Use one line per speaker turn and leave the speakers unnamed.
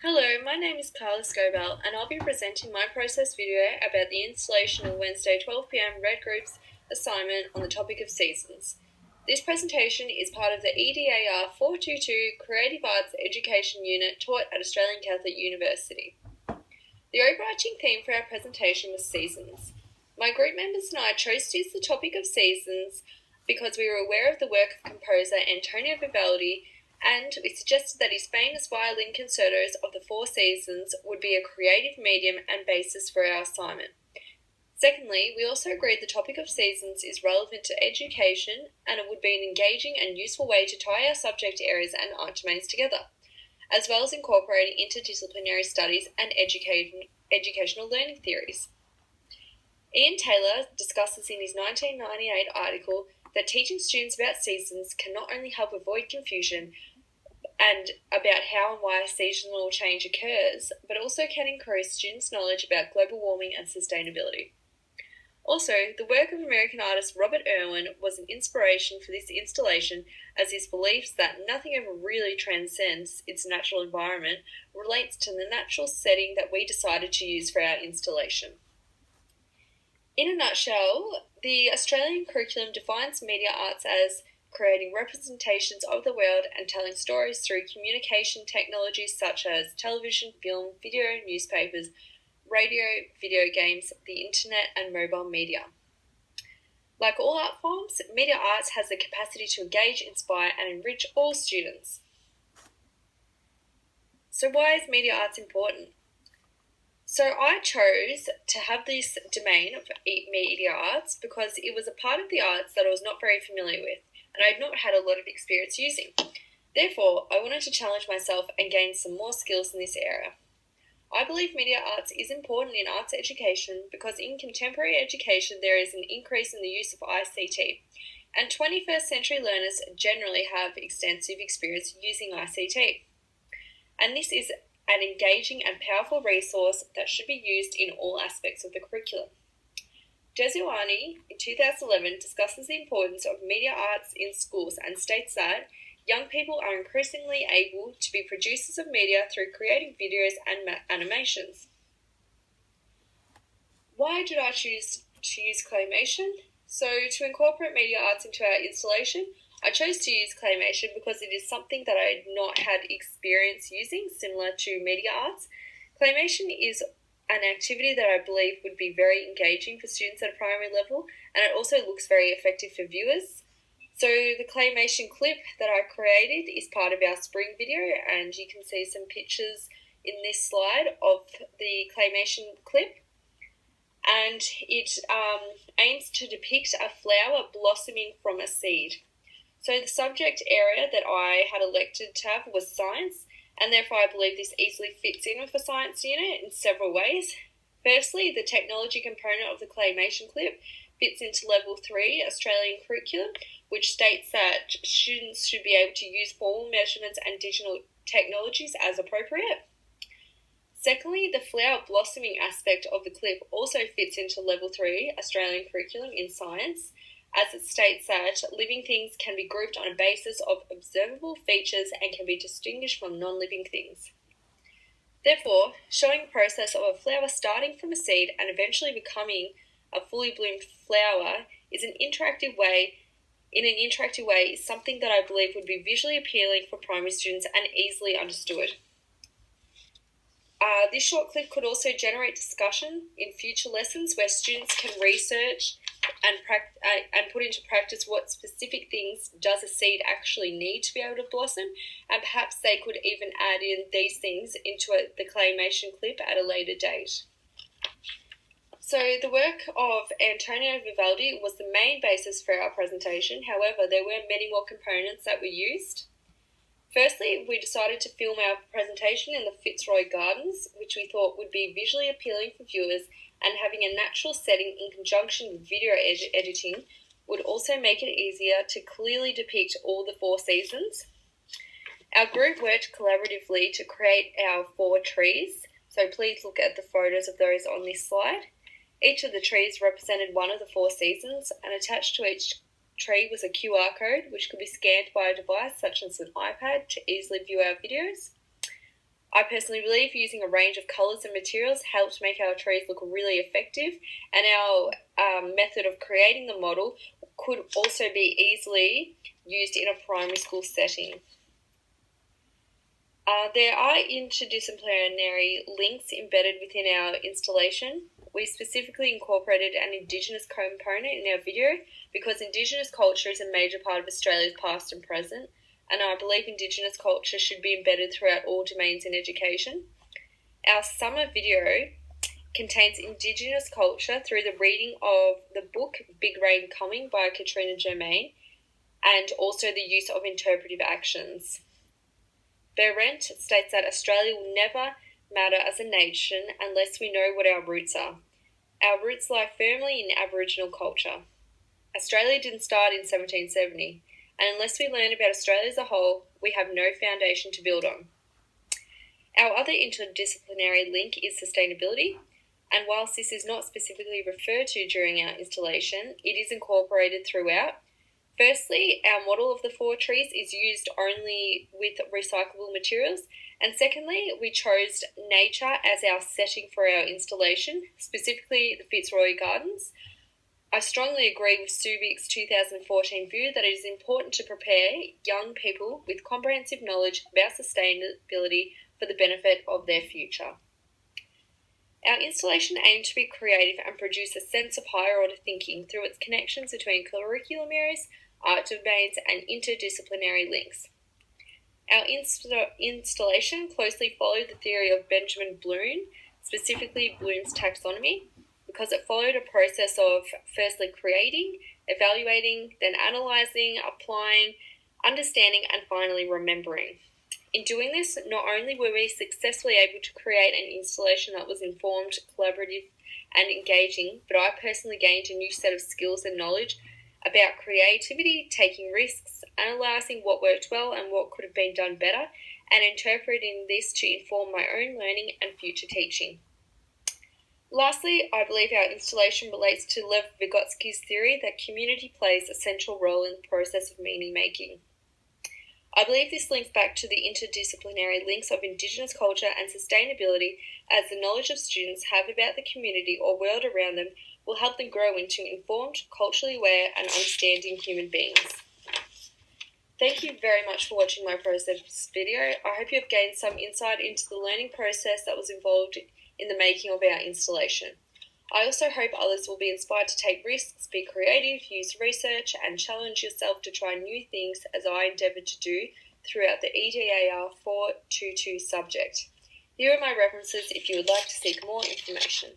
Hello, my name is Carla Scobell and I'll be presenting my process video about the installation of Wednesday 12pm Red Group's assignment on the topic of seasons. This presentation is part of the EDAR 422 Creative Arts Education Unit taught at Australian Catholic University. The overarching theme for our presentation was seasons. My group members and I chose to use the topic of seasons because we were aware of the work of composer Antonio Vivaldi, and we suggested that his famous violin concertos of the Four Seasons would be a creative medium and basis for our assignment. Secondly, we also agreed the topic of seasons is relevant to education and it would be an engaging and useful way to tie our subject areas and art domains together, as well as incorporating interdisciplinary studies and educational learning theories. Ian Taylor discusses in his 1998 article that teaching students about seasons can not only help avoid confusion and about how and why seasonal change occurs, but also can increase students' knowledge about global warming and sustainability. Also, the work of American artist Robert Irwin was an inspiration for this installation, as his beliefs that nothing ever really transcends its natural environment relates to the natural setting that we decided to use for our installation. In a nutshell, the Australian curriculum defines media arts as creating representations of the world and telling stories through communication technologies such as television, film, video, newspapers, radio, video games, the internet, and mobile media. Like all art forms, media arts has the capacity to engage, inspire, and enrich all students. So why is media arts important? So I chose to have this domain of media arts because it was a part of the arts that I was not very familiar with and I had not had a lot of experience using. Therefore, I wanted to challenge myself and gain some more skills in this area. I believe media arts is important in arts education because in contemporary education there is an increase in the use of ICT, and 21st century learners generally have extensive experience using ICT. And this is an engaging and powerful resource that should be used in all aspects of the curriculum. Gesuani, in 2011, discusses the importance of media arts in schools and states that young people are increasingly able to be producers of media through creating videos and animations. Why did I choose to use claymation? So, to incorporate media arts into our installation, I chose to use claymation because it is something that I had not had experience using, similar to media arts. Claymation is an activity that I believe would be very engaging for students at a primary level, and it also looks very effective for viewers. So the claymation clip that I created is part of our spring video, and you can see some pictures in this slide of the claymation clip. And it aims to depict a flower blossoming from a seed. So the subject area that I had elected to have was science, and therefore I believe this easily fits in with the science unit in several ways. Firstly, the technology component of the claymation clip fits into Level 3 Australian curriculum, which states that students should be able to use formal measurements and digital technologies as appropriate. Secondly, the flower blossoming aspect of the clip also fits into Level 3 Australian curriculum in science, as it states that living things can be grouped on a basis of observable features and can be distinguished from non-living things. Therefore, showing the process of a flower starting from a seed and eventually becoming a fully bloomed flower is an interactive way is something that I believe would be visually appealing for primary students and easily understood. This short clip could also generate discussion in future lessons where students can research and put into practice what specific things does a seed actually need to be able to blossom, and perhaps they could even add in these things into the claymation clip at a later date. So the work of Antonio Vivaldi was the main basis for our presentation. However, there were many more components that were used. Firstly, we decided to film our presentation in the Fitzroy Gardens, which we thought would be visually appealing for viewers, and having a natural setting in conjunction with video editing would also make it easier to clearly depict all the four seasons. Our group worked collaboratively to create our 4 trees, so please look at the photos of those on this slide. Each of the trees represented one of the 4 seasons, and attached to each tree was a QR code which could be scanned by a device such as an iPad to easily view our videos. I personally believe using a range of colours and materials helps make our trees look really effective, and our method of creating the model could also be easily used in a primary school setting. There are interdisciplinary links embedded within our installation. We specifically incorporated an Indigenous component in our video because Indigenous culture is a major part of Australia's past and present, and I believe Indigenous culture should be embedded throughout all domains in education. Our summer video contains Indigenous culture through the reading of the book Big Rain Coming by Katrina Germain, and also the use of interpretive actions. Berendt states that Australia will never matter as a nation unless we know what our roots are. Our roots lie firmly in Aboriginal culture. Australia didn't start in 1770, and unless we learn about Australia as a whole, we have no foundation to build on. Our other interdisciplinary link is sustainability, and whilst this is not specifically referred to during our installation, it is incorporated throughout. Firstly, our model of the 4 trees is used only with recyclable materials, and secondly, we chose nature as our setting for our installation, specifically the Fitzroy Gardens. I strongly agree with Subik's 2014 view that it is important to prepare young people with comprehensive knowledge about sustainability for the benefit of their future. Our installation aimed to be creative and produce a sense of higher order thinking through its connections between curriculum areas, art domains, and interdisciplinary links. Our installation closely followed the theory of Benjamin Bloom, specifically Bloom's taxonomy, because it followed a process of firstly creating, evaluating, then analysing, applying, understanding, and finally remembering. In doing this, not only were we successfully able to create an installation that was informed, collaborative, and engaging, but I personally gained a new set of skills and knowledge about creativity, taking risks, analysing what worked well and what could have been done better, and interpreting this to inform my own learning and future teaching. Lastly, I believe our installation relates to Lev Vygotsky's theory that community plays a central role in the process of meaning making. I believe this links back to the interdisciplinary links of Indigenous culture and sustainability, as the knowledge of students have about the community or world around them will help them grow into informed, culturally aware, and understanding human beings. Thank you very much for watching my process video. I hope you have gained some insight into the learning process that was involved in the making of our installation. I also hope others will be inspired to take risks, be creative, use research, and challenge yourself to try new things as I endeavoured to do throughout the EDAR 422 subject. Here are my references if you would like to seek more information.